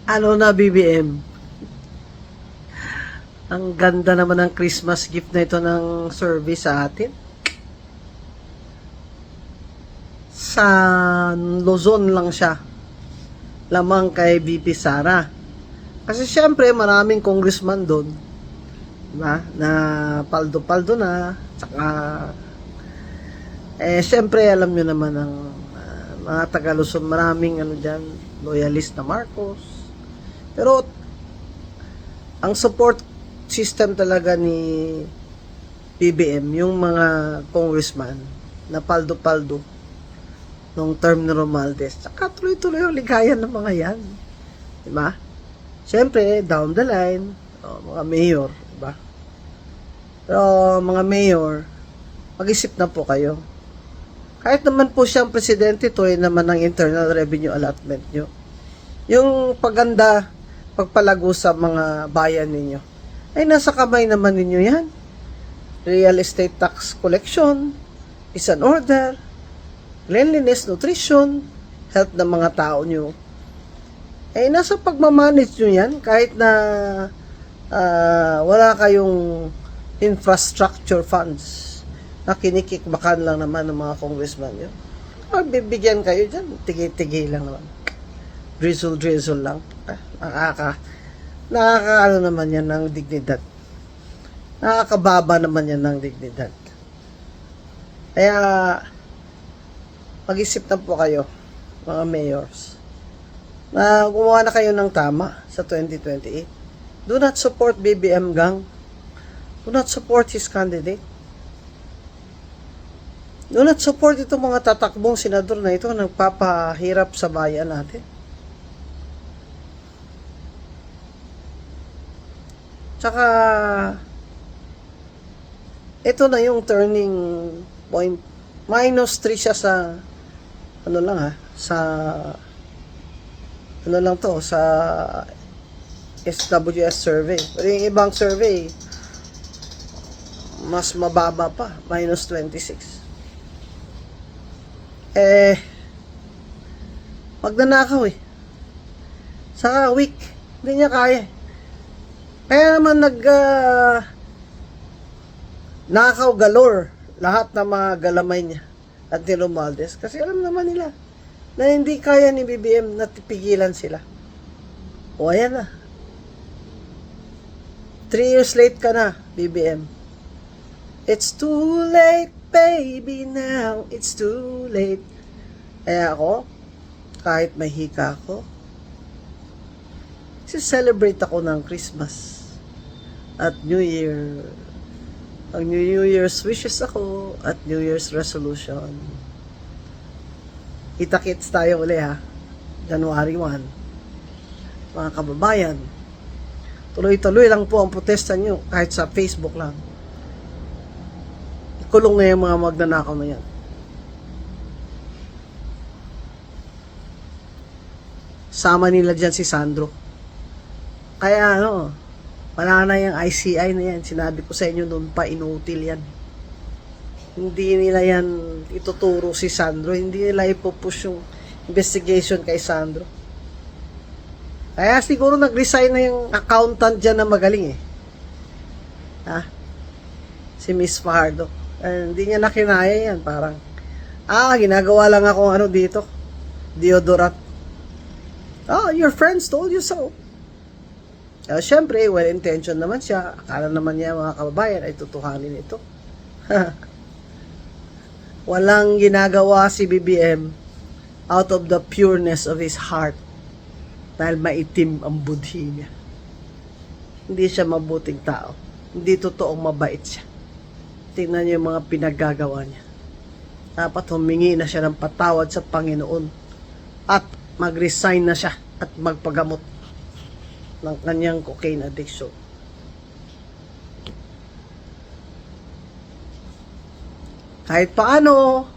Ano na, BBM? Ang ganda naman ng Christmas gift na ito ng service sa atin. Sa Luzon lang siya. Lamang kay BP Sara. Kasi syempre, maraming congressman doon. Diba? Na paldo-paldo na. Tsaka, syempre, alam nyo naman ang mga taga Luzon, maraming dyan, loyalist na Marcos. Pero, ang support system talaga ni BBM, yung mga congressman na paldo-paldo nung term ni Romualdez. Tsaka tuloy-tuloy yung ligayan ng mga yan. Diba? Siyempre, down the line, mga mayor, diba? Pero mga mayor, mag-isip na po kayo. Kahit naman po siyang presidente, ito naman ang internal revenue allotment nyo. Yung paganda, pagpalago sa mga bayan ninyo, ay nasa kamay naman ninyo yan. Real estate tax collection, is an order, cleanliness, nutrition, health ng mga tao nyo. Eh, nasa pagmamanage nyo yan, kahit na wala kayong infrastructure funds na kinikikbakan lang naman ng mga congressman nyo. Bibigyan kayo dyan, tigi-tigi lang naman. Drizzle lang. Nakaka naman yan ng dignidad. Nakakababa naman yan ng dignidad. Kaya, mag-isip na po kayo, mga mayors, na gumawa na kayo ng tama sa 2028. Do not support BBM Gang. Do not support his candidate. Do not support itong mga tatakbong senador na ito na nagpapahirap sa bayan natin. Tsaka, ito na yung turning point. -3 siya sa, sa, sa SWS survey. Pero yung ibang survey, mas mababa pa, -26. Magnanakaw Saka weak, hindi niya kaya. Kaya naman nakaw galore lahat ng mga galamay niya at ni Romualdez. Kasi alam naman nila na hindi kaya ni BBM na tipigilan sila. O ayan na. 3 years late ka na, BBM. It's too late, baby, now. It's too late. Kaya ako, kahit may hika ako, celebrate ako ng Christmas at New Year. Ang New Year's wishes ako at New Year's resolution. Kita-kits tayo uli January 1. Mga kababayan, tuloy-tuloy lang po ang protesta nyo kahit sa Facebook lang. Ikulong na yung mga magnanakaw na yan. Sama nila dyan si Sandro. Kaya wala na yung ICI na yan. Sinabi ko sa inyo noon pa, inutil yan. Hindi nila yan ituturo si Sandro. Hindi nila ipupush yung investigation kay Sandro. Kaya siguro nag-resign na yung accountant dyan na magaling si Miss Fajardo. Hindi niya nakinaya yan. Parang, ginagawa lang ako dito. Deodorant. Your friends told you so. Siyempre, well-intentioned naman siya. Akala naman niya mga kababayan ay tutuhanin ito. Walang ginagawa si BBM out of the pureness of his heart dahil maitim ang budhi niya. Hindi siya mabuting tao. Hindi totoong mabait siya. Tingnan niyo yung mga pinaggagawa niya. Dapat humingi na siya ng patawad sa Panginoon at mag-resign na siya at magpagamot ng kanyang cocaine addiction. Kahit paano,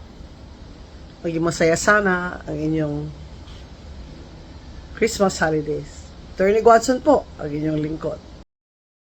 maging masaya sana ang inyong Christmas holidays. Attorney Watson po, ang inyong lingkod.